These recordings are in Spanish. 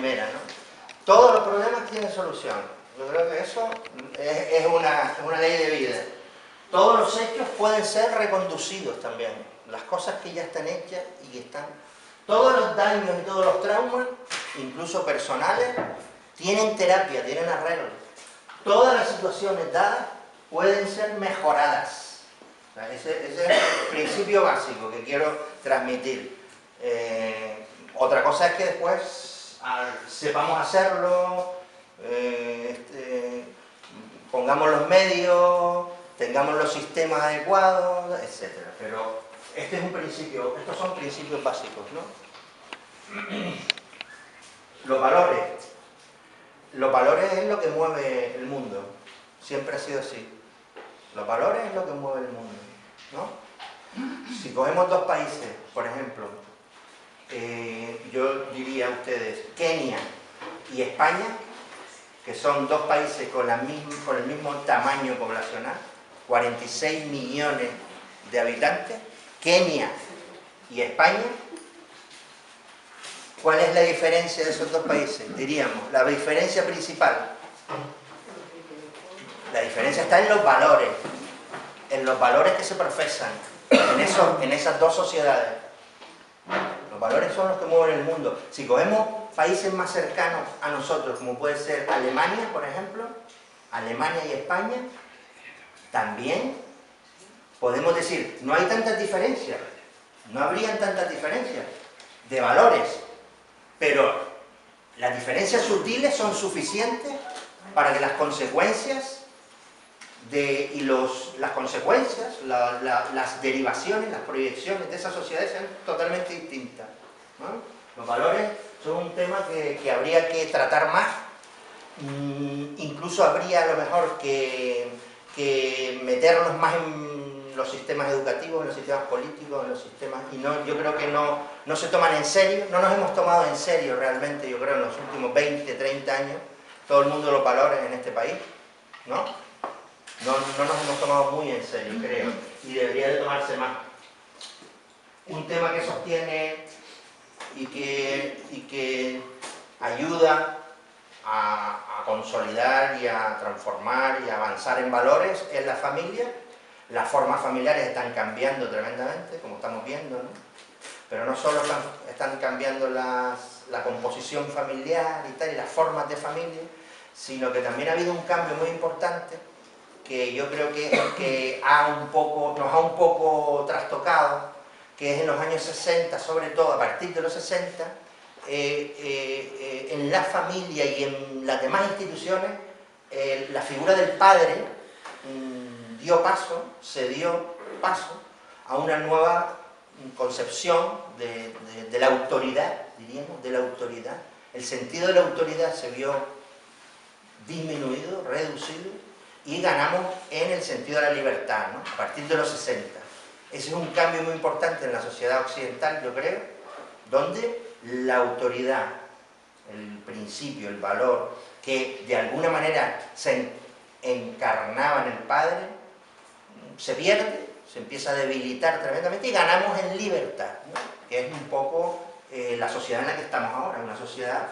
primera, ¿no? Todos los problemas tienen solución. Yo creo que eso es una ley de vida. Todos los hechos pueden ser reconducidos también. Las cosas que ya están hechas y que están... Todos los daños y todos los traumas, incluso personales, tienen terapia, tienen arreglo. Todas las situaciones dadas pueden ser mejoradas. O sea, ese es el principio básico que quiero transmitir. Otra cosa es que después sepamos hacerlo, pongamos los medios, tengamos los sistemas adecuados, etc. Pero este es un principio, estos son principios básicos, ¿no? Los valores. Los valores es lo que mueve el mundo. Siempre ha sido así. Los valores es lo que mueve el mundo, ¿no? Si cogemos dos países, por ejemplo, yo diría a ustedes Kenia y España, que son dos países con el mismo tamaño poblacional, 46 millones de habitantes, Kenia y España. ¿Cuál es la diferencia de esos dos países? Diríamos, la diferencia principal. La diferencia está en los valores que se profesan en esas dos sociedades. Los valores son los que mueven el mundo. Si cogemos países más cercanos a nosotros, como puede ser Alemania, por ejemplo, Alemania y España, también podemos decir, no hay tantas diferencias, no habrían tantas diferencias de valores, pero las diferencias sutiles son suficientes para que las consecuencias las derivaciones, las proyecciones de esas sociedades sean totalmente distintas, ¿no? Los valores son un tema que habría que tratar más, incluso habría a lo mejor que meternos más en los sistemas educativos, en los sistemas políticos, en los sistemas... Y no, yo creo que no se toman en serio, no nos hemos tomado en serio realmente, yo creo, en los últimos 20, 30 años, todo el mundo los valores en este país, ¿no? No nos hemos tomado muy en serio, creo, y debería de tomarse más. Un tema que sostiene y que ayuda a consolidar y a transformar y a avanzar en valores es la familia. Las formas familiares están cambiando tremendamente, como estamos viendo, ¿no? Pero no solo están cambiando la composición familiar y tal, y las formas de familia, sino que también ha habido un cambio muy importante que yo creo que es el que nos ha un poco trastocado, que es en los años 60, sobre todo a partir de los 60, en la familia y en las demás instituciones, la figura del padre se dio paso a una nueva concepción de la autoridad, diríamos, de la autoridad. El sentido de la autoridad se vio disminuido, reducido, y ganamos en el sentido de la libertad, ¿no? A partir de los 60. Ese es un cambio muy importante en la sociedad occidental, yo creo, donde la autoridad, el principio, el valor, que de alguna manera se encarnaba en el padre, se pierde, se empieza a debilitar tremendamente y ganamos en libertad, ¿no? Que es un poco la sociedad en la que estamos ahora, una sociedad,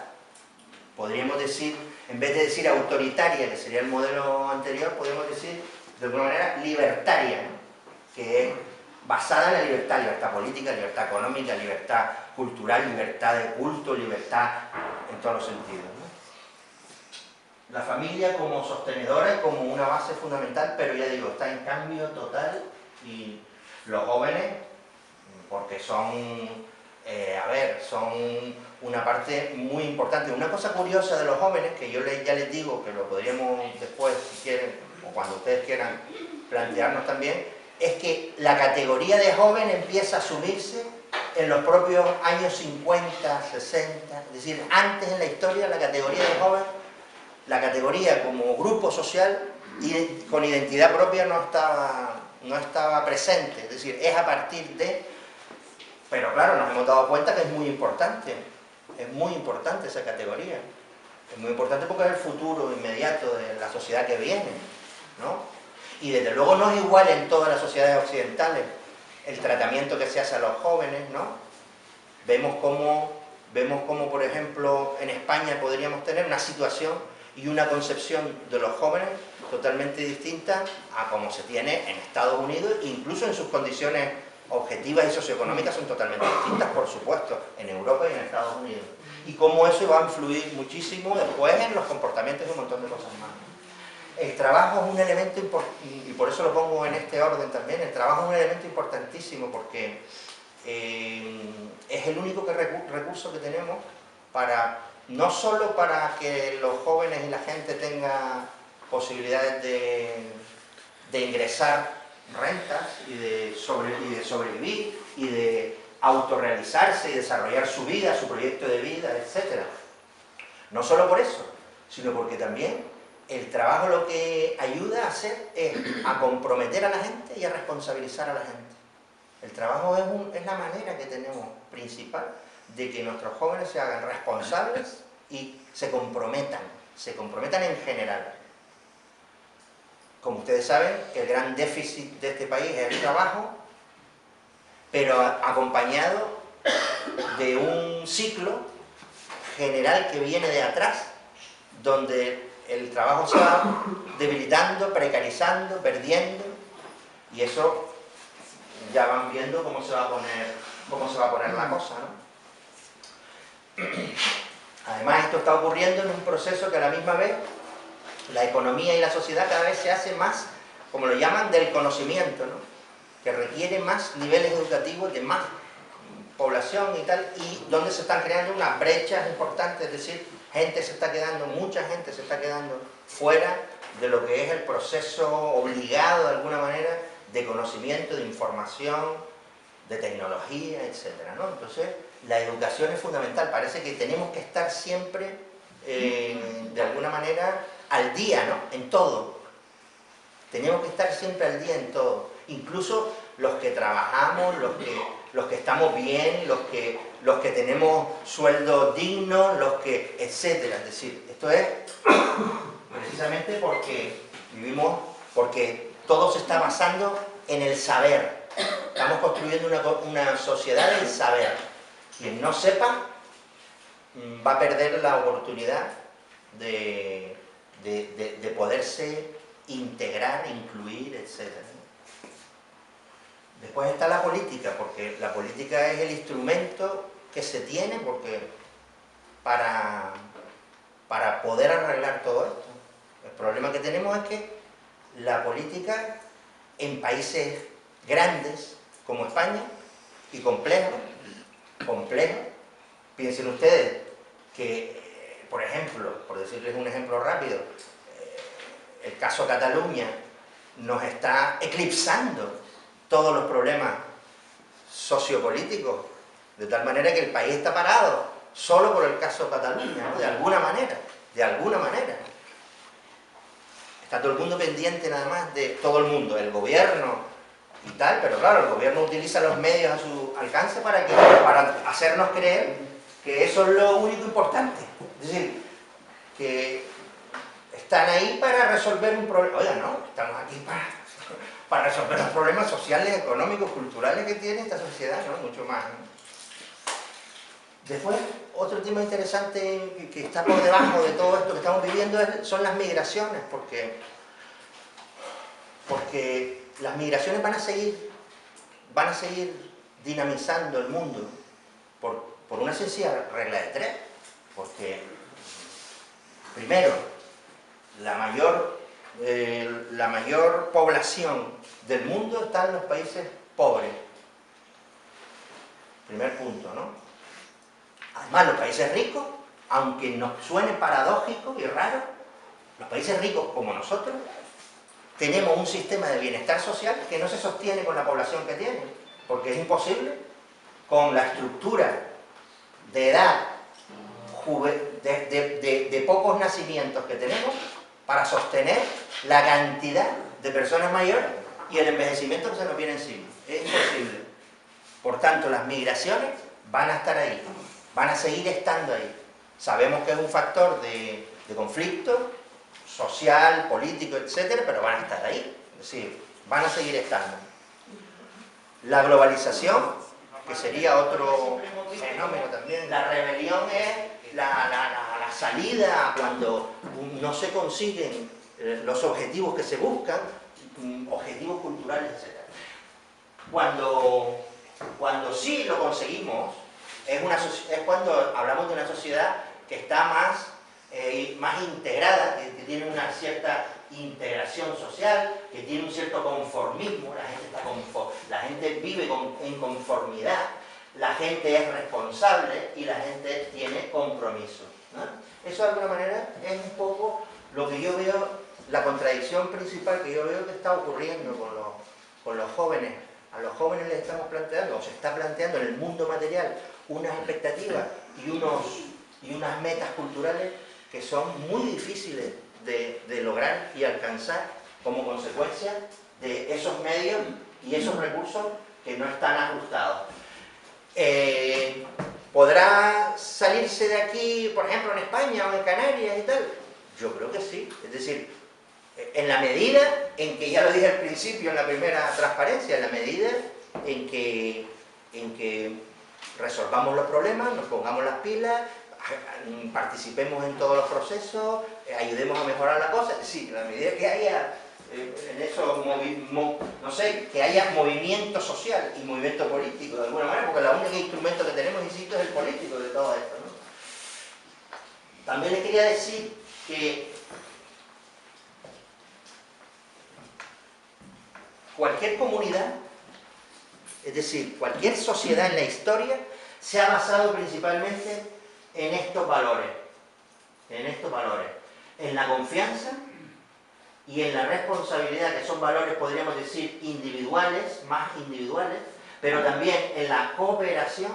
podríamos decir, en vez de decir autoritaria, que sería el modelo anterior, podemos decir de alguna manera libertaria, ¿no? Que es basada en la libertad política, libertad económica, libertad cultural, libertad de culto, libertad en todos los sentidos, ¿no? La familia como sostenedora, como una base fundamental, pero ya digo, está en cambio total, y los jóvenes, porque son una parte muy importante. Una cosa curiosa de los jóvenes, que yo ya les digo, que lo podríamos después, si quieren, o cuando ustedes quieran plantearnos también, es que la categoría de joven empieza a asumirse en los propios años 50, 60, es decir, antes en la historia la categoría de joven, la categoría como grupo social y con identidad propia no estaba presente, es decir, es a partir de... Pero claro, nos hemos dado cuenta que es muy importante esa categoría. Es muy importante porque es el futuro inmediato de la sociedad que viene, ¿no? Y desde luego no es igual en todas las sociedades occidentales el tratamiento que se hace a los jóvenes, ¿no? Vemos cómo vemos como, por ejemplo, en España podríamos tener una situación y una concepción de los jóvenes totalmente distinta a como se tiene en Estados Unidos, incluso en sus condiciones objetivas y socioeconómicas son totalmente distintas, por supuesto, en Europa y en Estados Unidos. Y cómo eso va a influir muchísimo después en los comportamientos y un montón de cosas más. El trabajo es un elemento importante, y por eso lo pongo en este orden también, el trabajo es un elemento importantísimo porque es el único recurso que tenemos para, no solo para que los jóvenes y la gente tengan posibilidades de ingresar rentas y de sobrevivir y de autorrealizarse y desarrollar su vida, su proyecto de vida, etc. No solo por eso, sino porque también el trabajo lo que ayuda a hacer es a comprometer a la gente y a responsabilizar a la gente. El trabajo es la manera que tenemos principal de que nuestros jóvenes se hagan responsables y se comprometan en general. Como ustedes saben, el gran déficit de este país es el trabajo, pero acompañado de un ciclo general que viene de atrás, donde el trabajo se va debilitando, precarizando, perdiendo, y eso ya van viendo cómo se va a poner la cosa, ¿no? Además, esto está ocurriendo en un proceso que a la misma vez la economía y la sociedad cada vez se hace más, como lo llaman, del conocimiento, ¿no? Que requiere más niveles educativos, de más población y tal, y donde se están creando unas brechas importantes, es decir, mucha gente se está quedando fuera de lo que es el proceso obligado de alguna manera de conocimiento, de información, de tecnología, etcétera, ¿no? Entonces, la educación es fundamental. Parece que tenemos que estar siempre, de alguna manera, al día, ¿no? En todo. Tenemos que estar siempre al día en todo. Incluso los que trabajamos, los que estamos bien, los que tenemos sueldos dignos, etcétera. Es decir, esto es precisamente porque todo se está basando en el saber. Estamos construyendo una sociedad del saber. Quien no sepa va a perder la oportunidad de poderse integrar, incluir, etc. Después está la política, porque la política es el instrumento que se tiene para poder arreglar todo esto. El problema que tenemos es que la política en países grandes como España y complejos, piensen ustedes que, por ejemplo, por decirles un ejemplo rápido, el caso Cataluña nos está eclipsando todos los problemas sociopolíticos, de tal manera que el país está parado solo por el caso Cataluña, ¿no? De alguna manera. Está todo el mundo pendiente nada más de todo el mundo, el gobierno y tal, pero claro, el gobierno utiliza los medios a su alcance para hacernos creer que eso es lo único importante. Es decir, que están ahí para resolver un problema. Oiga, no, estamos aquí para resolver los problemas sociales, económicos, culturales que tiene esta sociedad, ¿no? Mucho más, ¿no? Después, otro tema interesante que está por debajo de todo esto que estamos viviendo son las migraciones, porque las migraciones van a seguir dinamizando el mundo por una sencilla regla de tres, porque primero, la mayor población del mundo está en los países pobres. Primer punto, ¿no? Además, los países ricos, aunque nos suene paradójico y raro, los países ricos como nosotros tenemos un sistema de bienestar social que no se sostiene con la población que tiene, porque es imposible con la estructura de edad de pocos nacimientos que tenemos para sostener la cantidad de personas mayores y el envejecimiento que se nos viene encima. Es imposible. Por tanto, las migraciones van a estar ahí, van a seguir estando ahí. Sabemos que es un factor de conflicto social, político, etcétera, pero van a estar ahí. Es decir, van a seguir estando. La globalización que sería otro fenómeno también. La rebelión es la salida cuando no se consiguen los objetivos que se buscan, objetivos culturales, etc. Cuando sí lo conseguimos, es cuando hablamos de una sociedad que está más integrada, que tiene una cierta integración social, que tiene un cierto conformismo, la gente vive en conformidad, la gente es responsable y la gente tiene compromiso, ¿no? Eso de alguna manera es un poco lo que yo veo, la contradicción principal que yo veo que está ocurriendo con los jóvenes. A los jóvenes les estamos planteando, o se está planteando en el mundo material, unas expectativas y unas metas culturales que son muy difíciles de lograr y alcanzar como consecuencia de esos medios y esos recursos que no están ajustados. ¿Podrá salirse de aquí, por ejemplo, en España o en Canarias y tal? Yo creo que sí. Es decir, en la medida en que, ya lo dije al principio en la primera transparencia, en la medida en que resolvamos los problemas, nos pongamos las pilas, participemos en todos los procesos, ayudemos a mejorar la cosa. Sí, en la medida que haya en eso, no sé, que haya movimiento social y movimiento político de alguna manera, porque el único instrumento que tenemos, insisto, es el político de todo esto, ¿no? También les quería decir que cualquier comunidad, es decir, cualquier sociedad en la historia, se ha basado principalmente en estos valores, en la confianza y en la responsabilidad, que son valores, podríamos decir, individuales, más individuales, pero también en la cooperación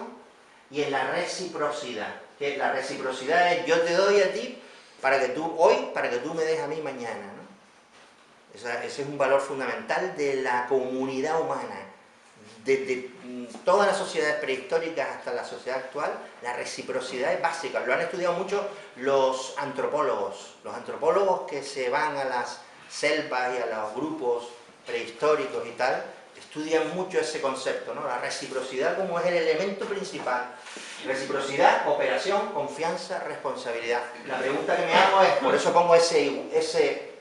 y en la reciprocidad. Que la reciprocidad es: yo te doy a ti para que tú me des a mí mañana, ¿no? Ese es un valor fundamental de la comunidad humana. Desde todas las sociedades prehistóricas hasta la sociedad actual, la reciprocidad es básica. Lo han estudiado mucho los antropólogos que se van a las selvas y a los grupos prehistóricos y tal, estudian mucho ese concepto, ¿no? La reciprocidad como es el elemento principal. Reciprocidad, cooperación, confianza, responsabilidad. La pregunta que me hago es, por eso pongo ese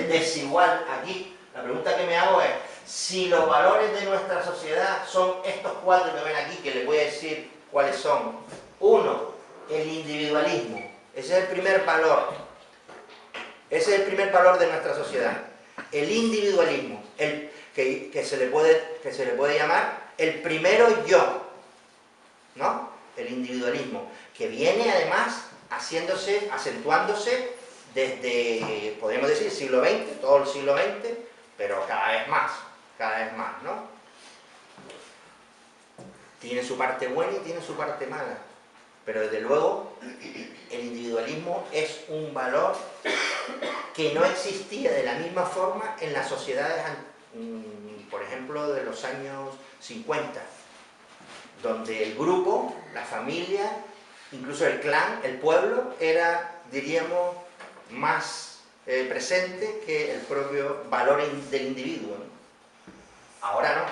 desigual aquí, la pregunta que me hago es: si los valores de nuestra sociedad son estos cuatro que ven aquí, que les voy a decir cuáles son. Uno, el individualismo. Ese es el primer valor. Ese es el primer valor de nuestra sociedad. El individualismo, que se le puede llamar el primero yo, ¿no? El individualismo, que viene además acentuándose desde, podríamos decir, el siglo XX, todo el siglo XX, pero cada vez más, ¿no? Tiene su parte buena y tiene su parte mala, pero desde luego el individualismo es un valor que no existía de la misma forma en las sociedades, por ejemplo, de los años 50, donde el grupo, la familia, incluso el clan, el pueblo, era, diríamos, más presente que el propio valor del individuo, ¿no? Ahora no.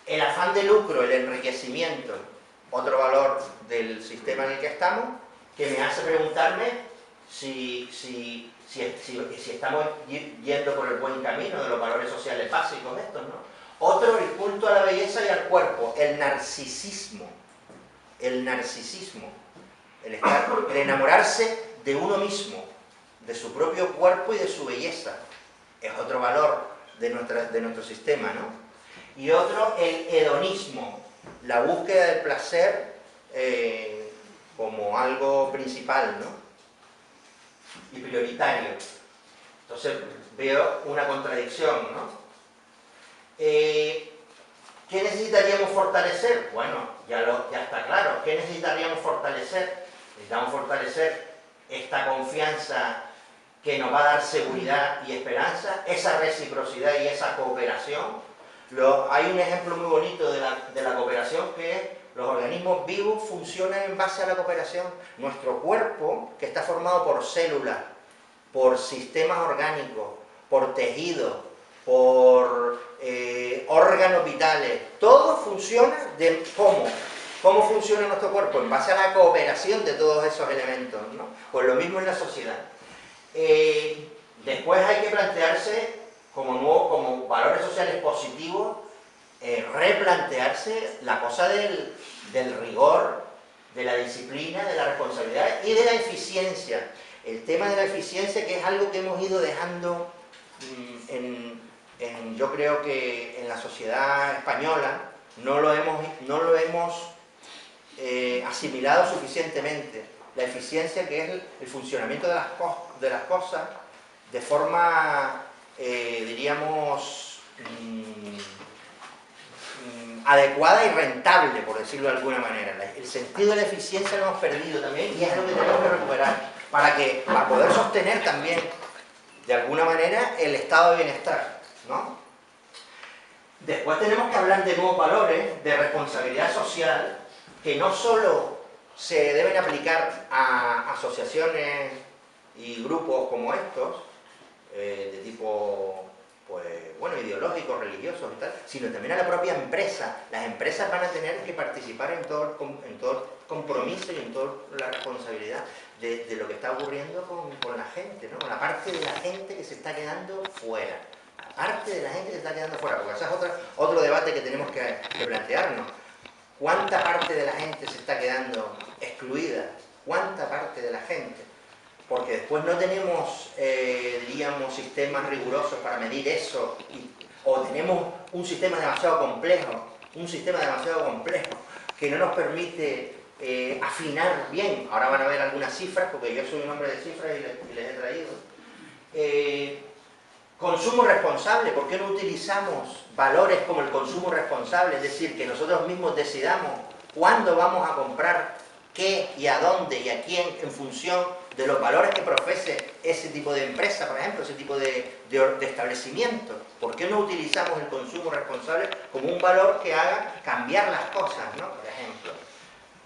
El afán de lucro, el enriquecimiento, otro valor del sistema en el que estamos, que me hace preguntarme si estamos yendo por el buen camino de los valores sociales básicos estos, ¿no? Otro, el culto a la belleza y al cuerpo, el narcisismo, el enamorarse de uno mismo, de su propio cuerpo y de su belleza, es otro valor de nuestro sistema, ¿no? Y otro, el hedonismo, la búsqueda del placer como algo principal, ¿no? Y prioritario. Entonces veo una contradicción, ¿no? ¿Qué necesitaríamos fortalecer? Bueno, ya está claro. ¿Qué necesitaríamos fortalecer? Necesitamos fortalecer esta confianza que nos va a dar seguridad y esperanza, esa reciprocidad y esa cooperación. Hay un ejemplo muy bonito de la cooperación, que es: los organismos vivos funcionan en base a la cooperación. Nuestro cuerpo, que está formado por células, por sistemas orgánicos, por tejidos, por órganos vitales, todo funciona de cómo funciona nuestro cuerpo en base a la cooperación de todos esos elementos, ¿no? Pues lo mismo en la sociedad. Después hay que plantearse como valores sociales positivos, replantearse la cosa del rigor, de la disciplina, de la responsabilidad y de la eficiencia. El tema de la eficiencia, que es algo que hemos ido dejando yo creo que en la sociedad española no lo hemos asimilado suficientemente. La eficiencia, que es el funcionamiento de las cosas de forma, diríamos, adecuada y rentable, por decirlo de alguna manera. El sentido de la eficiencia lo hemos perdido también y es algo que tenemos que recuperar para poder sostener también, de alguna manera, el estado de bienestar, ¿no? Después tenemos que hablar de nuevos valores de responsabilidad social que no solo se deben aplicar a asociaciones y grupos como estos, de tipo, pues, bueno, ideológicos, religiosos y tal, sino también a la propia empresa. Las empresas van a tener que participar en todo el compromiso y en toda la responsabilidad de lo que está ocurriendo con la gente, ¿no? Con la parte de la gente que se está quedando fuera. La parte de la gente que se está quedando fuera, porque ese es otro debate que tenemos que plantearnos. ¿Cuánta parte de la gente se está quedando excluida? ¿Cuánta parte de la gente? Porque después no tenemos, diríamos, sistemas rigurosos para medir eso, o tenemos un sistema demasiado complejo, que no nos permite afinar bien. Ahora van a ver algunas cifras, porque yo soy un hombre de cifras y les he traído. Consumo responsable, ¿por qué no utilizamos valores como el consumo responsable? Es decir, que nosotros mismos decidamos cuándo vamos a comprar, qué y a dónde y a quién, en función de los valores que profese ese tipo de empresa, por ejemplo, ese tipo de establecimiento. ¿Por qué no utilizamos el consumo responsable como un valor que haga cambiar las cosas, ¿no? Por ejemplo,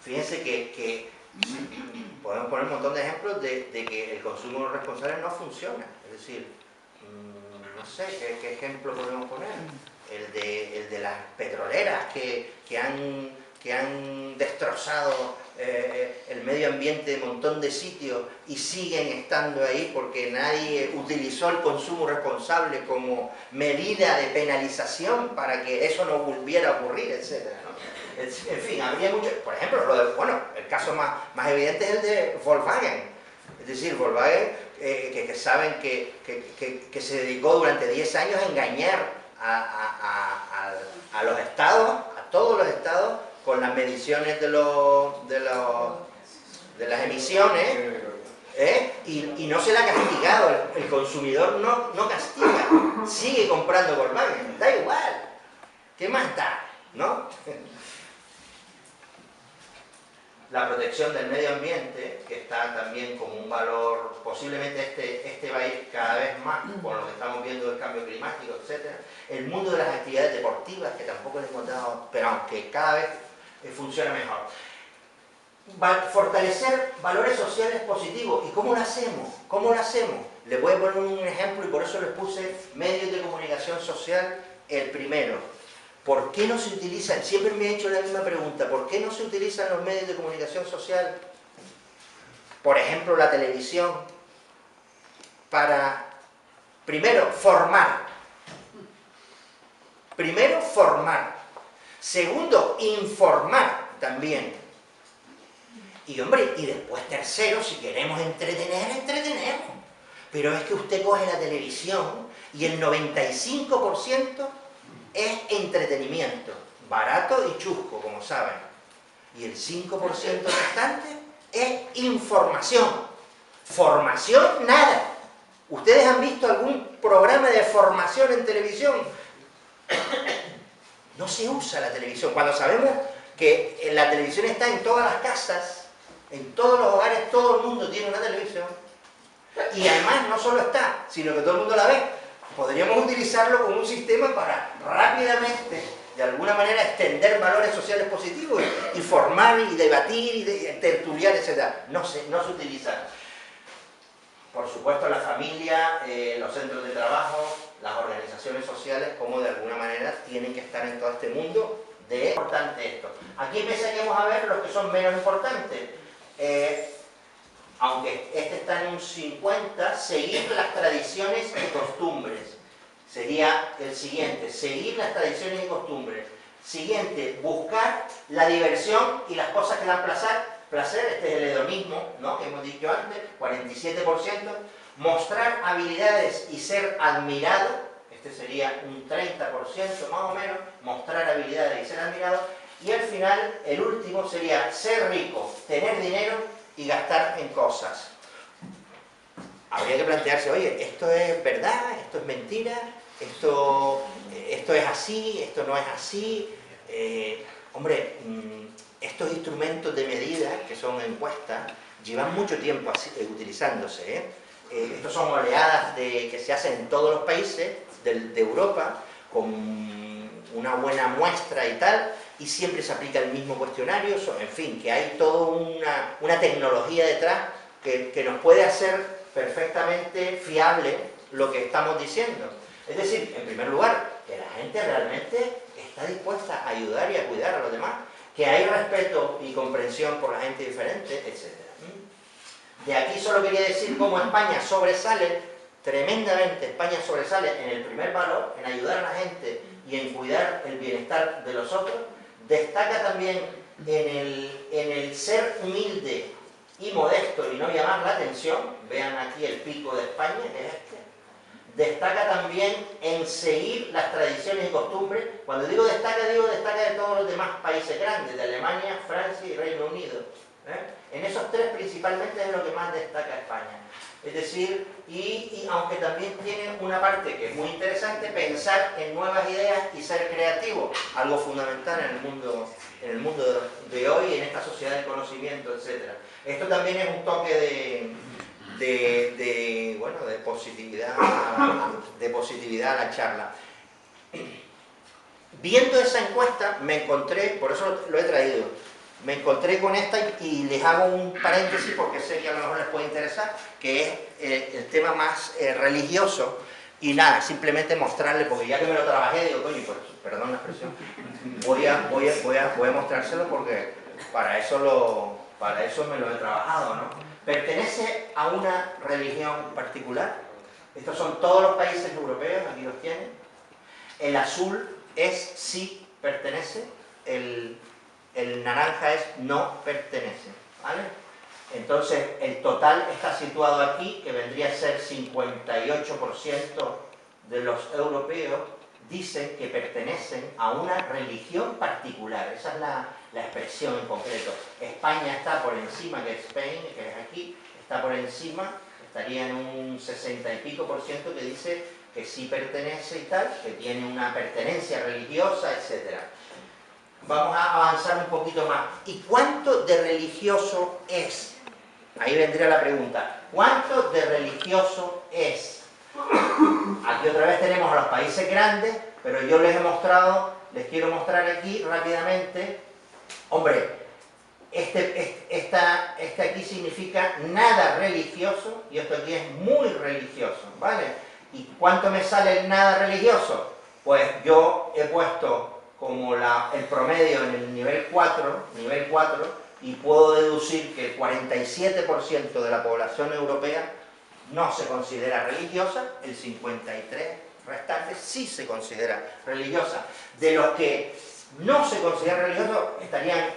fíjense que podemos poner un montón de ejemplos de que el consumo responsable no funciona. Es decir, no sé, ¿qué ejemplo podemos poner? El de las petroleras que han destrozado el medio ambiente de un montón de sitios y siguen estando ahí porque nadie utilizó el consumo responsable como medida de penalización para que eso no volviera a ocurrir, etc., ¿no? En fin, habría mucho. Por ejemplo, el caso más evidente es el de Volkswagen. Es decir, Volkswagen, que saben que se dedicó durante 10 años a engañar a los estados, a todos los estados, con las mediciones de las emisiones, y no se le ha castigado. El consumidor no castiga, sigue comprando Volkswagen, da igual, ¿qué más da? ¿No? La protección del medio ambiente, que está también como un valor, posiblemente este va a ir cada vez más con lo que estamos viendo del cambio climático, etc. El mundo de las actividades deportivas, que tampoco les hemos dado, pero aunque cada vez funciona mejor. Fortalecer valores sociales positivos. ¿Y cómo lo hacemos? ¿Cómo lo hacemos? Les voy a poner un ejemplo y por eso les puse medios de comunicación social el primero. ¿Por qué no se utilizan? Siempre me he hecho la misma pregunta. ¿Por qué no se utilizan los medios de comunicación social, por ejemplo la televisión, para, primero, formar? Primero, formar. Segundo, informar también. Y hombre, y después tercero, si queremos entretener, entretenemos. Pero es que usted coge la televisión y el 95% es entretenimiento, barato y chusco, como saben. Y el 5% restante es información. Formación, nada. ¿Ustedes han visto algún programa de formación en televisión? No se usa la televisión. Cuando sabemos que la televisión está en todas las casas, en todos los hogares, todo el mundo tiene una televisión. Y además no solo está, sino que todo el mundo la ve. Podríamos utilizarlo como un sistema para rápidamente, de alguna manera, extender valores sociales positivos y formar y debatir y tertuliar, etc. No se utiliza. Por supuesto, la familia, los centros de trabajo, las organizaciones sociales como de alguna manera tienen que estar en todo este mundo. Es importante esto. Aquí empezaríamos a ver los que son menos importantes. Aunque este está en un 50, seguir las tradiciones y costumbres. Sería el siguiente, seguir las tradiciones y costumbres. Siguiente, buscar la diversión y las cosas que dan placer, este es el hedonismo, ¿no?, que hemos dicho antes, 47%. Mostrar habilidades y ser admirado, este sería un 30% más o menos, mostrar habilidades y ser admirado. Y al final, el último sería ser rico, tener dinero y gastar en cosas. Habría que plantearse, oye, ¿esto es verdad? ¿Esto es mentira? ¿Esto es así? ¿Esto no es así? Hombre, estos instrumentos de medida, que son encuestas, llevan mucho tiempo utilizándose, ¿eh? Estos son oleadas que se hacen en todos los países de Europa, con una buena muestra y tal, y siempre se aplica el mismo cuestionario, en fin, que hay toda una tecnología detrás que nos puede hacer perfectamente fiable lo que estamos diciendo. Es decir, en primer lugar, que la gente realmente está dispuesta a ayudar y a cuidar a los demás, que hay respeto y comprensión por la gente diferente, etc. De aquí solo quería decir cómo España sobresale tremendamente. España sobresale en el primer valor, en ayudar a la gente y en cuidar el bienestar de los otros. Destaca también en el ser humilde y modesto y no llamar la atención. Vean aquí el pico de España, que es este. Destaca también en seguir las tradiciones y costumbres. Cuando digo destaca de todos los demás países grandes, de Alemania, Francia y Reino Unido. En esos tres principalmente es lo que más destaca España. Es decir, y aunque también tiene una parte que es muy interesante, pensar en nuevas ideas y ser creativo, algo fundamental en el mundo de hoy, en esta sociedad del conocimiento, etc. Esto también es un toque de positividad a la charla. Viendo esa encuesta me encontré, por eso lo he traído, me encontré con esta y les hago un paréntesis porque sé que a lo mejor les puede interesar, que es el tema más religioso. Y nada, simplemente mostrarle, porque ya que me lo trabajé, digo, coño, pues, perdón la expresión, voy a mostrárselo porque para eso me lo he trabajado, ¿no? ¿Pertenece a una religión particular? Estos son todos los países europeos, aquí los tienen. El azul es sí pertenece, el naranja es no pertenece, ¿vale? Entonces, el total está situado aquí, que vendría a ser 58% de los europeos dicen que pertenecen a una religión particular. Esa es la expresión en concreto. España está por encima, que Spain, que es aquí, está por encima, estaría en un 60 y pico % que dice que sí pertenece y tal, que tiene una pertenencia religiosa, etc. Vamos a avanzar un poquito más. ¿Y cuánto de religioso es? Ahí vendría la pregunta. ¿Cuánto de religioso es? Aquí otra vez tenemos a los países grandes, pero yo les quiero mostrar aquí rápidamente. Hombre, este aquí significa nada religioso y esto aquí es muy religioso, ¿vale? ¿Y cuánto me sale el nada religioso? Pues yo he puesto como el promedio en el nivel 4, y puedo deducir que el 47% de la población europea no se considera religiosa, el 53% restante sí se considera religiosa. De los que no se consideran religiosos estarían,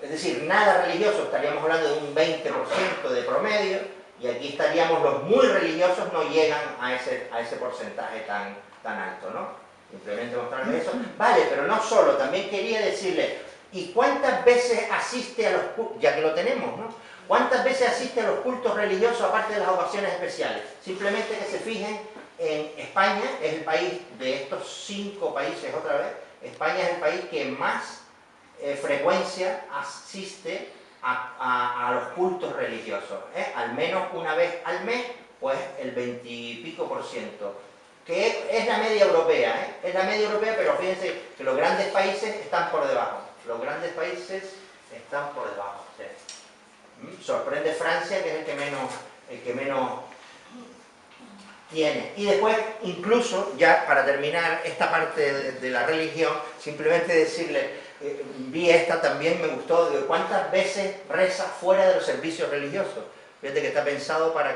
es decir, nada religioso, estaríamos hablando de un 20% de promedio, y aquí estaríamos los muy religiosos, no llegan a ese porcentaje tan alto, ¿no? Simplemente mostrarles eso. Vale, pero no solo, también quería decirle, ¿y cuántas veces asiste a los cultos? Ya que lo tenemos, ¿no? ¿Cuántas veces asiste a los cultos religiosos aparte de las ocasiones especiales? Simplemente que se fijen en España, es el país de estos 5 países otra vez, España es el país que más frecuencia asiste a los cultos religiosos, al menos una vez al mes, pues el 20 y pico %, que es la media europea, es la media europea, pero fíjense que los grandes países están por debajo, ¿sí? Sorprende Francia, que es el que menos Tiene. Y después, incluso, ya para terminar esta parte de la religión, simplemente decirle, vi esta también, me gustó, de cuántas veces reza fuera de los servicios religiosos. Fíjate que está pensado para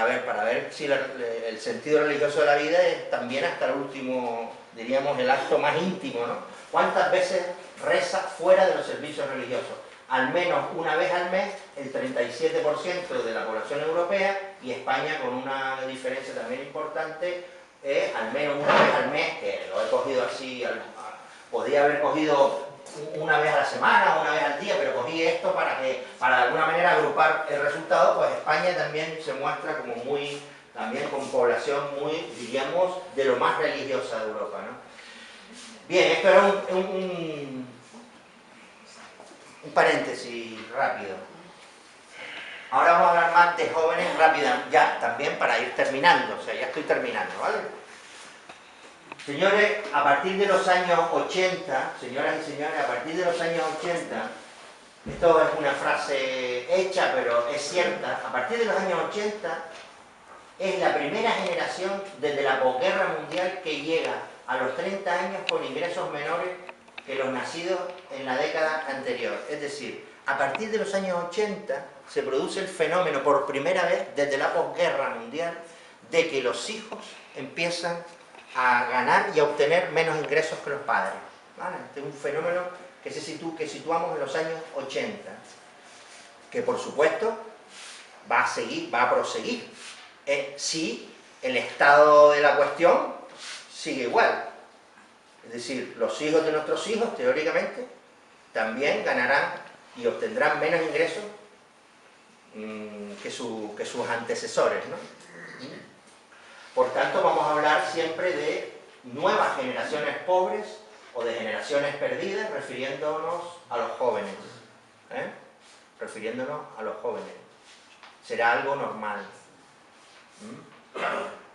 ver si el sentido religioso de la vida es también hasta el último, diríamos, el acto más íntimo, ¿no? ¿Cuántas veces reza fuera de los servicios religiosos? Al menos una vez al mes, el 37% de la población europea, y España con una diferencia también importante, al menos una vez al mes, que lo he cogido así, podría haber cogido una vez a la semana, una vez al día, pero cogí esto para de alguna manera agrupar el resultado. Pues España también se muestra como también con población muy, diríamos, de lo más religiosa de Europa, ¿no? Bien, esto era un paréntesis rápido. Ahora vamos a hablar más de jóvenes rápida, ya también para ir terminando, o sea, ya estoy terminando, ¿vale? Señores, a partir de los años 80, señoras y señores, a partir de los años 80, esto es una frase hecha, pero es cierta, a partir de los años 80 es la primera generación desde la posguerra mundial que llega a los 30 años con ingresos menores que los nacidos en la década anterior. Es decir, a partir de los años 80 se produce el fenómeno por primera vez desde la posguerra mundial de que los hijos empiezan a ganar y a obtener menos ingresos que los padres, ¿vale? Este es un fenómeno que situamos en los años 80, que por supuesto va a proseguir, si el estado de la cuestión sigue igual. Es decir, los hijos de nuestros hijos, teóricamente, también ganarán y obtendrán menos ingresos que sus antecesores, ¿no? Por tanto, vamos a hablar siempre de nuevas generaciones pobres o de generaciones perdidas, refiriéndonos a los jóvenes. Refiriéndonos a los jóvenes. Será algo normal.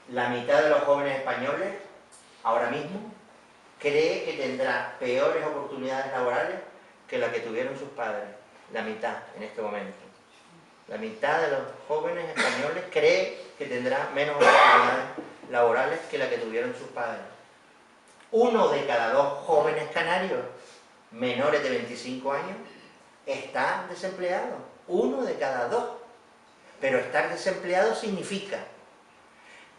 La mitad de los jóvenes españoles, ahora mismo, cree que tendrá peores oportunidades laborales que las que tuvieron sus padres. La mitad, en este momento. La mitad de los jóvenes españoles cree que tendrá menos oportunidades laborales que las que tuvieron sus padres. 1 de cada 2 jóvenes canarios menores de 25 años está desempleado. 1 de cada 2. Pero estar desempleado significa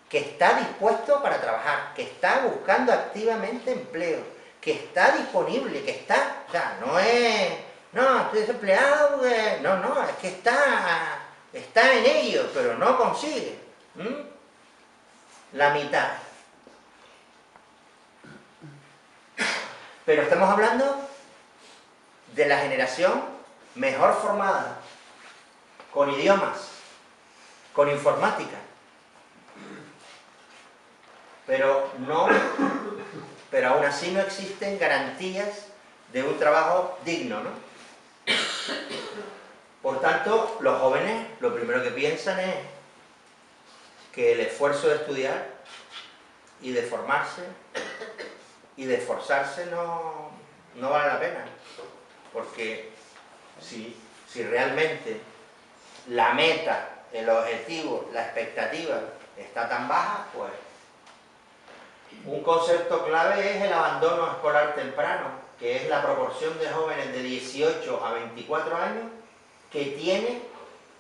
que está dispuesto para trabajar, que está buscando activamente empleo, que está disponible, que está... O sea, no es... No, estoy desempleado, no, es que está en ello, pero no consigue. La mitad. Pero estamos hablando de la generación mejor formada, con idiomas, con informática. Pero aún así no existen garantías de un trabajo digno, ¿no? Por tanto, los jóvenes lo primero que piensan es que el esfuerzo de estudiar y de formarse y de esforzarse no vale la pena. Porque si realmente la meta, el objetivo, la expectativa está tan baja, pues un concepto clave es el abandono escolar temprano, que es la proporción de jóvenes de 18 a 24 años que tiene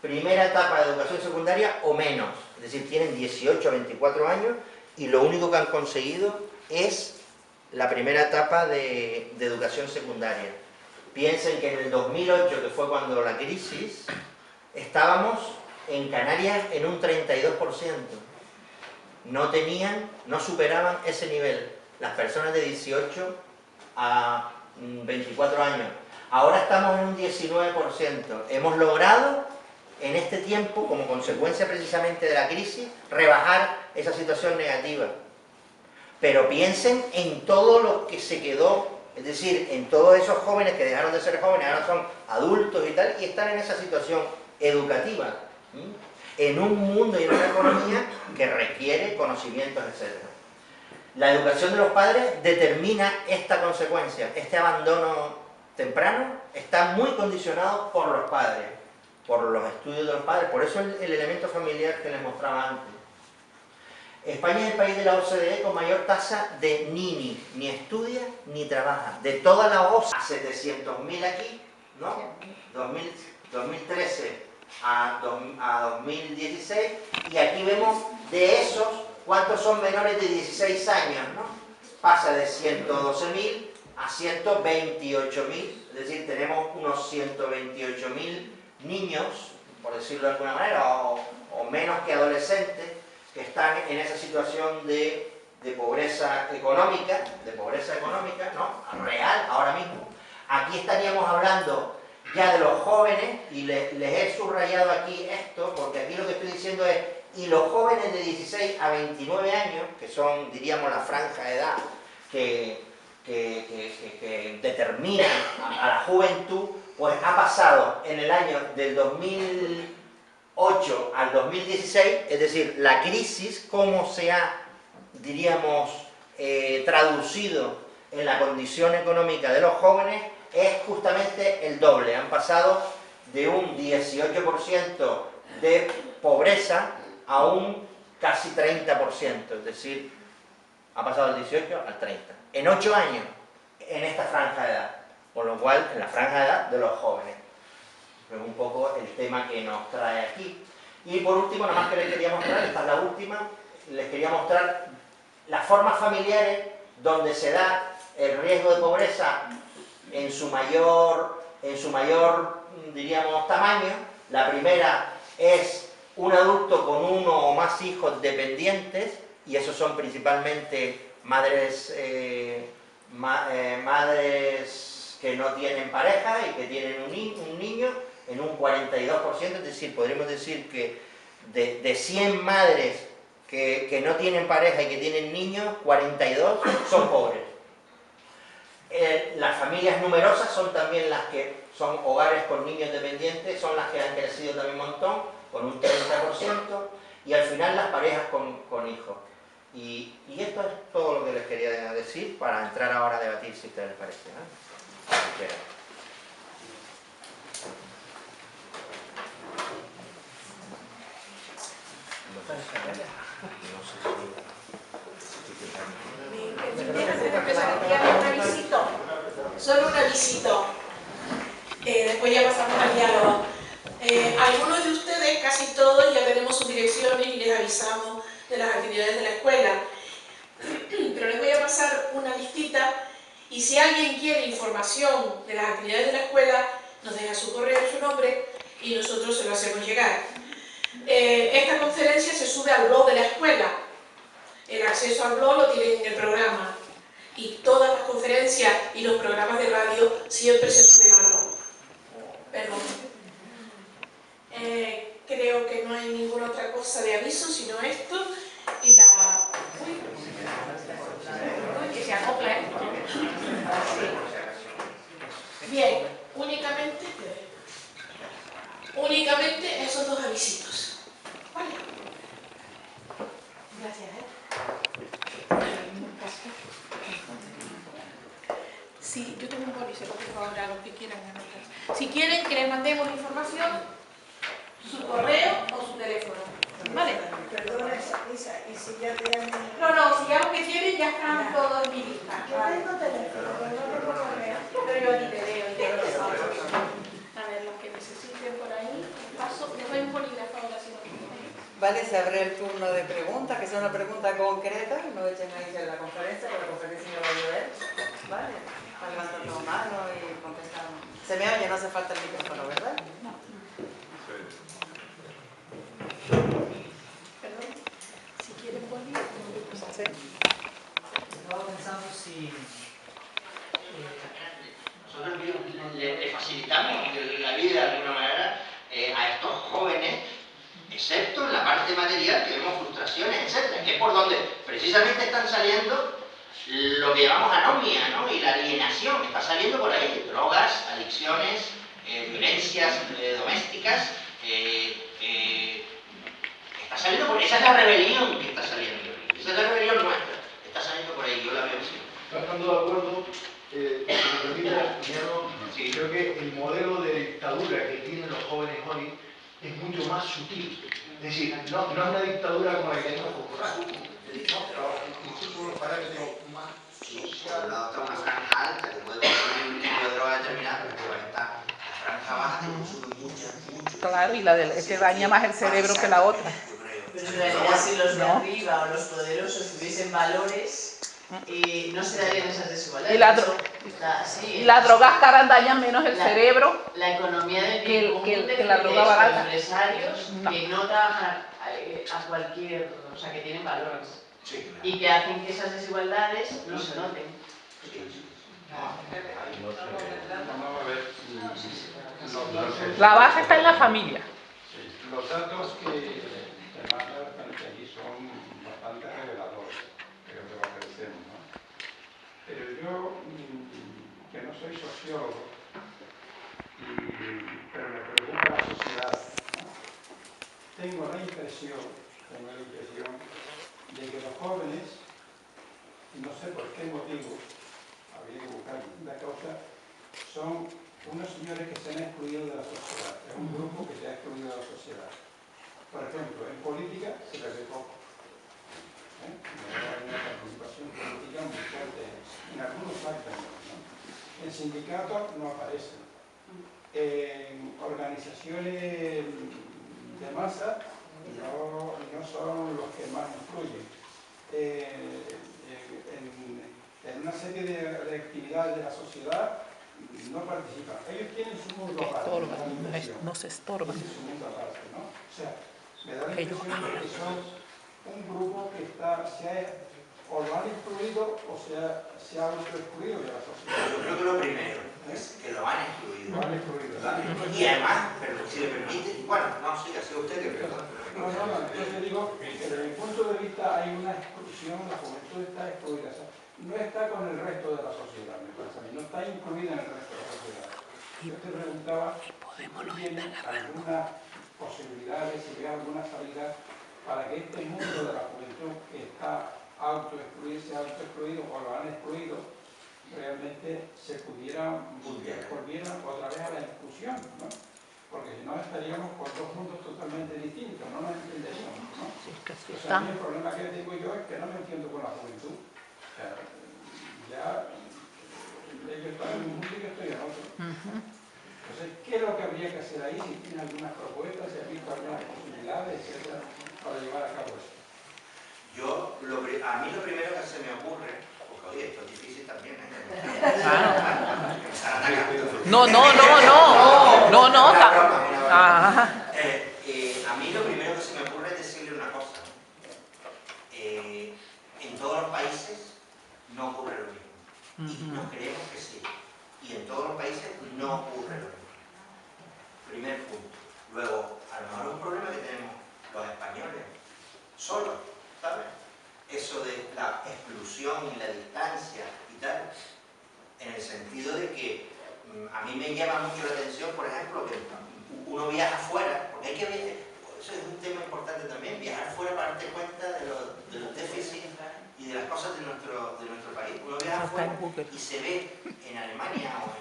primera etapa de educación secundaria o menos. Es decir, tienen 18 a 24 años y lo único que han conseguido es la primera etapa de educación secundaria. Piensen que en el 2008, que fue cuando la crisis, estábamos en Canarias en un 32%. No superaban ese nivel las personas de 18 a 24 años. Ahora estamos en un 19%. Hemos logrado en este tiempo, como consecuencia precisamente de la crisis, rebajar esa situación negativa. Pero piensen en todo lo que se quedó, es decir, en todos esos jóvenes que dejaron de ser jóvenes, ahora son adultos y tal, y están en esa situación educativa, en un mundo y en una economía que requiere conocimientos, etc. La educación de los padres determina esta consecuencia. Este abandono temprano está muy condicionado por los padres, por los estudios de los padres. Por eso el elemento familiar que les mostraba antes. España es el país de la OCDE con mayor tasa de ni estudia ni trabaja. De toda la OCDE, a 700.000 aquí, ¿no? 2013 a 2016, y aquí vemos de esos cuántos son menores de 16 años, ¿no? Pasa de 112.000 a 128.000, es decir, tenemos unos 128.000 niños, por decirlo de alguna manera, o menos que adolescentes, que están en esa situación de pobreza económica, ¿no? Real, ahora mismo. Aquí estaríamos hablando ya de los jóvenes, y les he subrayado aquí esto, porque aquí lo que estoy diciendo es, y los jóvenes de 16 a 29 años, que son, diríamos, la franja de edad que determina a la juventud, pues ha pasado en el año del 2008 al 2016, es decir, la crisis, cómo se ha, diríamos, traducido en la condición económica de los jóvenes, es justamente el doble. Han pasado de un 18% de pobreza a un casi 30%, es decir, ha pasado del 18 al 30, en 8 años, en esta franja de edad, por lo cual, en la franja de edad de los jóvenes. Es un poco el tema que nos trae aquí. Y por último, nada más que les quería mostrar, esta es la última, les quería mostrar las formas familiares donde se da el riesgo de pobreza en su mayor, diríamos, tamaño. La primera es un adulto con uno o más hijos dependientes, y esos son principalmente madres que no tienen pareja y que tienen un niño, en un 42%, es decir, podríamos decir que de 100 madres que no tienen pareja y que tienen niños, 42 son pobres. Las familias numerosas son también las que son hogares con niños dependientes, son las que han crecido también un montón, con un 30%, y al final las parejas con hijos. Y esto es todo lo que les quería decir para entrar ahora a debatir, si a ustedes les parece, ¿no? Solo un avisito. Después ya pasamos al diálogo. Algunos de ustedes, casi todos, ya tenemos sus direcciones y les avisamos de las actividades de la escuela. Pero les voy a pasar una listita, y si alguien quiere información de las actividades de la escuela, nos deja su correo, su nombre, y nosotros se lo hacemos llegar. Esta conferencia se sube al blog de la escuela. El acceso al blog lo tienen en el programa. Y todas las conferencias y los programas de radio siempre se suben al blog. Perdón. Creo que no hay ninguna otra cosa de aviso, sino esto y la... Uy, que se acopla, ¿eh? Bien, únicamente esos dos avisitos. Vale. Gracias, Sí, yo tengo un boli, se lo dejo ahora a los que quieran anotar. Si quieren que les mandemos información, su correo o su teléfono. ¿Vale? Perdona, Isa, y si ya te han... No, si ya los que quieren ya están todos en mi lista. Yo tengo teléfono, pero no tengo correo. Pero yo ni te leo. A ver, los que necesiten por ahí, paso, les doy un bolígrafo ahora si no quieren. Vale, se abre el turno de preguntas, que sea una pregunta concreta, no echen ahí en la conferencia, porque la conferencia no va a ayudar. Vale, para levantar la mano y contestar. Se me oye, no hace falta el micrófono, ¿verdad? No. Perdón, si quieren bolígrafo. Sí. Estaba pensando si... Nosotros le facilitamos la vida de alguna manera a estos jóvenes, excepto en la parte material, que vemos frustraciones, etc., que es por donde precisamente están saliendo lo que llamamos anomia, ¿no? Y la alienación, está saliendo por ahí, drogas, adicciones, violencias domésticas, está saliendo por... Esa es la rebelión que está saliendo, esa es la rebelión nuestra, está saliendo por ahí, yo la veo así. Estando de acuerdo, si me permite, sí. Creo que el modelo de dictadura que tienen los jóvenes hoy es mucho más sutil. Es decir, no es una dictadura como la que tenemos popular. Incluso los parámetros más por un lado está una franja alta que puede consumir un tipo de droga determinada, pero está la franja baja que consume mucho. Claro, y es que daña más el cerebro que la otra. Pero en realidad si los de arriba o los poderosos tuviesen valores, no se darían esas desigualdades. Y las drogas caras dañan menos el cerebro La economía del bien común que la droga barata. Empresarios que no trabajan a cualquier, o sea, que tienen valores. Sí, claro. Y que hacen que esas desigualdades no se noten. La base está en la familia. Los datos que manda allí son bastante reveladores, creo que lo agradecemos, ¿no? Pero yo, que no soy sociólogo, pero me preocupa la sociedad, ¿no? Tengo la impresión de que los jóvenes, y no sé por qué motivo, habría que buscar la causa, son unos señores que se han excluido de la sociedad. Es un grupo que se ha excluido de la sociedad. Por ejemplo, en política se les ve poco. Hay una participación política muy fuerte en algunos actos, ¿no? En sindicatos no aparecen. En organizaciones de masa no son los que más influyen. En una serie de actividades de la sociedad no participan. Ellos tienen su mundo aparte. No se estorban. Tienen su mundo aparte, ¿no? O sea, me da la impresión de que son un grupo que o lo han excluido o se ha autoexcluido de la sociedad. Yo creo que lo primero es que lo han excluido. Lo han excluido. Y además, pero si le permite, bueno, no, sí, ha sido usted que perdón. No, entonces digo que desde mi punto de vista hay una exclusión, la juventud está excluida. O sea, no está con el resto de la sociedad, me parece a mí, no está incluida en el resto de la sociedad. Yo te preguntaba si tiene alguna posibilidad, si ve alguna salida para que este mundo de la juventud que está autoexcluido o lo han excluido, realmente se volvieran otra vez a la inclusión, ¿no? Porque si no estaríamos con dos mundos totalmente distintos, no nos entenderíamos, ¿no? O sea, a mí el problema que tengo yo es que no me entiendo con la juventud. O sea, ya ellos están en un mundo y yo estoy en otro. Entonces, ¿qué es lo que habría que hacer ahí? Si tienen algunas propuestas, si han visto algunas posibilidades, etcétera, para llevar a cabo eso. A mí lo primero que se me ocurre, porque oye, esto es difícil también, ¿eh? A mí lo primero que se me ocurre es decirle una cosa. En todos los países no ocurre lo mismo. Y nos creemos que sí. Y en todos los países no ocurre lo mismo. Primer punto. Luego, a lo mejor es un problema que tenemos los españoles solos, ¿sabes? Eso de la exclusión y la distancia y tal, en el sentido de que a mí me llama mucho la atención, por ejemplo, que uno viaja fuera, porque hay que ver, eso es un tema importante también, viajar fuera para darte cuenta de los déficits y de las cosas de nuestro país. Uno viaja fuera y se ve en Alemania o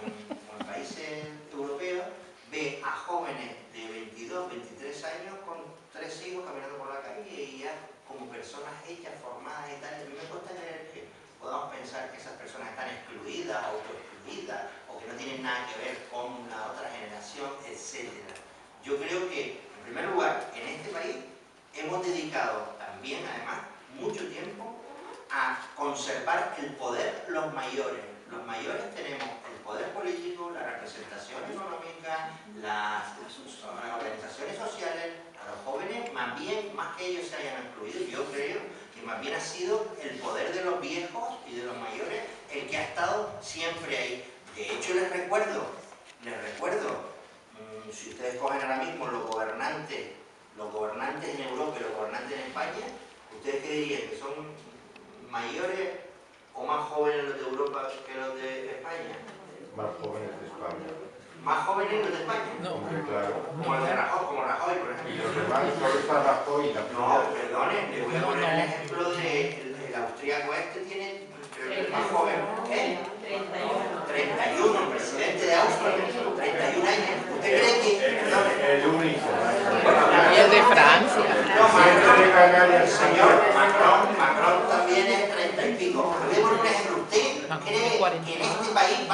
en países europeos, ve a jóvenes de 22, 23 años con 3 hijos caminando por la calle y ya como personas hechas, formadas y tal. A mí me cuesta creer que podamos pensar que esas personas están excluidas, autoexcluidas, o que no tienen nada que ver con la otra generación, etc. Yo creo que, en primer lugar, en este país hemos dedicado también, además, mucho tiempo a conservar el poder los mayores. Los mayores tenemos el poder político, la representación económica, las organizaciones sociales. A los jóvenes, más bien, más que ellos se hayan excluido, yo creo que más bien ha sido el poder de los viejos y de los mayores el que ha estado siempre ahí. De hecho, les recuerdo, si ustedes cogen ahora mismo los gobernantes en Europa y los gobernantes en España, ¿ustedes qué dirían? ¿Que son mayores o más jóvenes los de Europa que los de España? Más jóvenes de España. ¿Más jóvenes los de España? No, claro. Como los de Rajoy, como Rajoy, por ejemplo. Y los demás solo está Rajoy y la No, perdonen, le voy a poner el ejemplo del austríaco este, tiene, creo que es más joven, ¿eh? 31, presidente de Austria, 31 años. ¿Usted cree que, el único?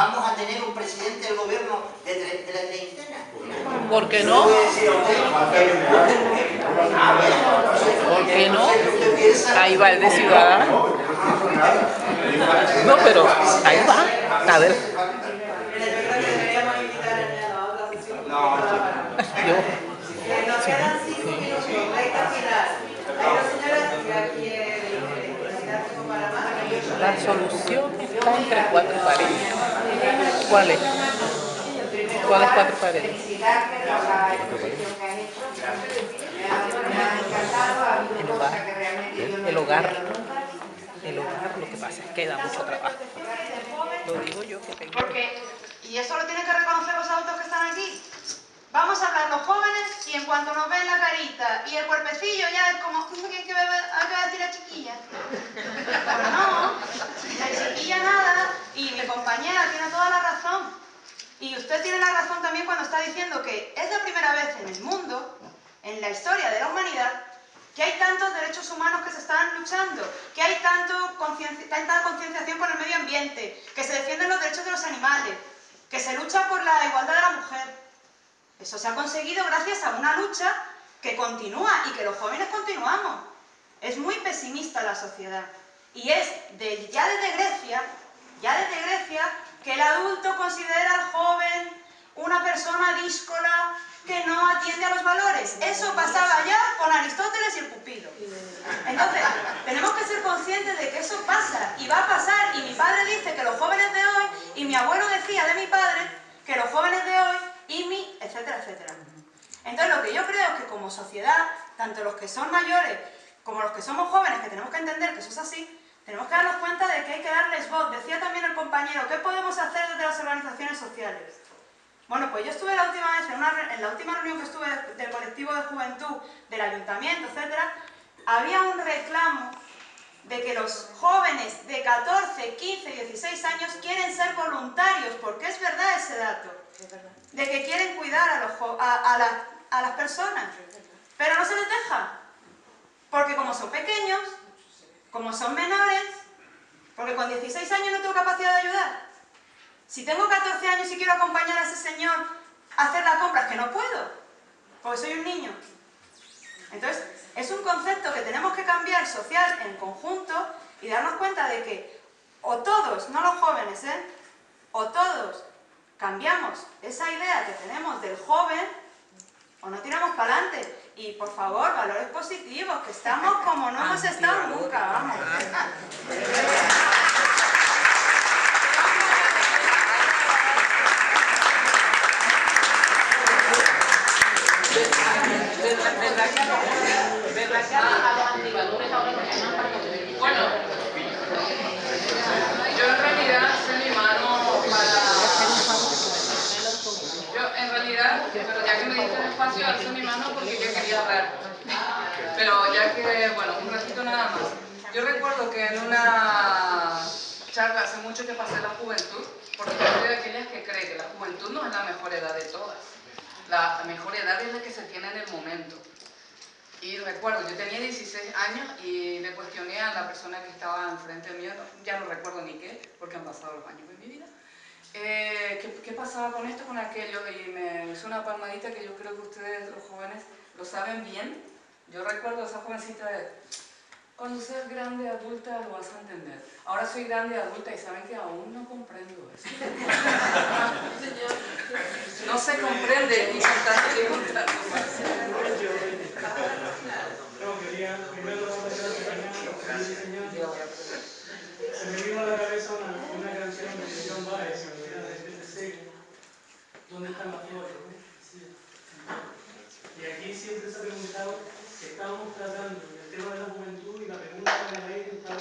vamos a tener un presidente del gobierno de la treintena. ¿Por qué no? ¿Por qué no? Ahí va el de Ciudadanos. No, pero ahí va. A ver. Mira, yo creo que deberíamos invitar a la otra sesión. Nos quedan 5 minutos, recta final. Hay una señora que aquí tengo para más. La solución está entre 4 paredes. ¿Cuál es? ¿Cuáles 4 paredes? Felicitarte por la exposición que has hecho. Me ha encantado, ha habido cosas que realmente yo no El hogar. entendía nunca. El hogar, lo que pasa es que da mucho trabajo. Lo digo yo que tengo. Porque, y eso lo tienen que reconocer los adultos que están aquí, vamos a hablar los jóvenes y en cuanto nos ven la carita y el cuerpecillo ya es como, ¿qué va a decir la chiquilla? Pues no, la chiquilla nada, y mi compañera tiene toda la razón. Y usted tiene la razón también cuando está diciendo que es la primera vez en el mundo, en la historia de la humanidad, que hay tantos derechos humanos que se están luchando, que hay tanta concienciación con el medio ambiente, que se defienden los derechos de los animales, que se lucha por la igualdad de la mujer. Eso se ha conseguido gracias a una lucha que continúa y que los jóvenes continuamos. Es muy pesimista la sociedad. Y es ya desde Grecia, que el adulto considera al joven una persona díscola que no atiende a los valores. Eso pasaba ya con Aristóteles y el pupilo. Entonces, tenemos que ser conscientes de que eso pasa y va a pasar. Y mi padre dice que los jóvenes de hoy, y mi abuelo decía de mi padre, que los jóvenes de hoy, y mi, etcétera, etcétera. Entonces, lo que yo creo es que como sociedad, tanto los que son mayores como los que somos jóvenes, que tenemos que entender que eso es así, tenemos que darnos cuenta de que hay que darles voz. Decía también el compañero, ¿qué podemos hacer desde las organizaciones sociales? Bueno, pues yo estuve la última vez, en la última reunión que estuve del colectivo de juventud, del ayuntamiento, etcétera, había un reclamo de que los jóvenes de 14, 15, 16 años quieren ser voluntarios, porque es verdad ese dato, de que quieren cuidar a las personas, pero no se les deja, porque como son pequeños, como son menores, porque con 16 años no tengo capacidad de ayudar. Si tengo 14 años y quiero acompañar a ese señor a hacer las compras, que no puedo, porque soy un niño. Entonces, es un concepto que tenemos que cambiar social en conjunto y darnos cuenta de que o todos, no los jóvenes, o todos cambiamos esa idea que tenemos del joven o no tiramos para adelante. Y por favor, valores positivos, que estamos como no hemos estado nunca, vamos. Bueno, yo en realidad soy mi mano para... Yo en realidad, pero ya que me diste el espacio, alzo mi mano porque yo quería hablar. Pero ya que, bueno, un ratito nada más. Yo recuerdo que en una charla hace mucho que pasé la juventud, porque yo soy de aquellas que cree que la juventud no es la mejor edad de todas. La mejor edad es la que se tiene en el momento. Y recuerdo, yo tenía 16 años y le cuestioné a la persona que estaba enfrente mío, ya no recuerdo ni qué, porque han pasado los años de mi vida, ¿qué pasaba con esto, con aquello? Y me hizo una palmadita que yo creo que ustedes, los jóvenes, lo saben bien. Yo recuerdo a esa jovencita de, cuando seas grande, adulta, lo vas a entender. Ahora soy grande, adulta, y saben que aún no comprendo eso. No se comprende ni contando ni contando más. No, quería primero se me vino a la cabeza una canción de John Baez, ¿dónde están las flores? Y aquí siempre se ha preguntado que estábamos tratando el tema de la juventud y la pregunta del aire estaba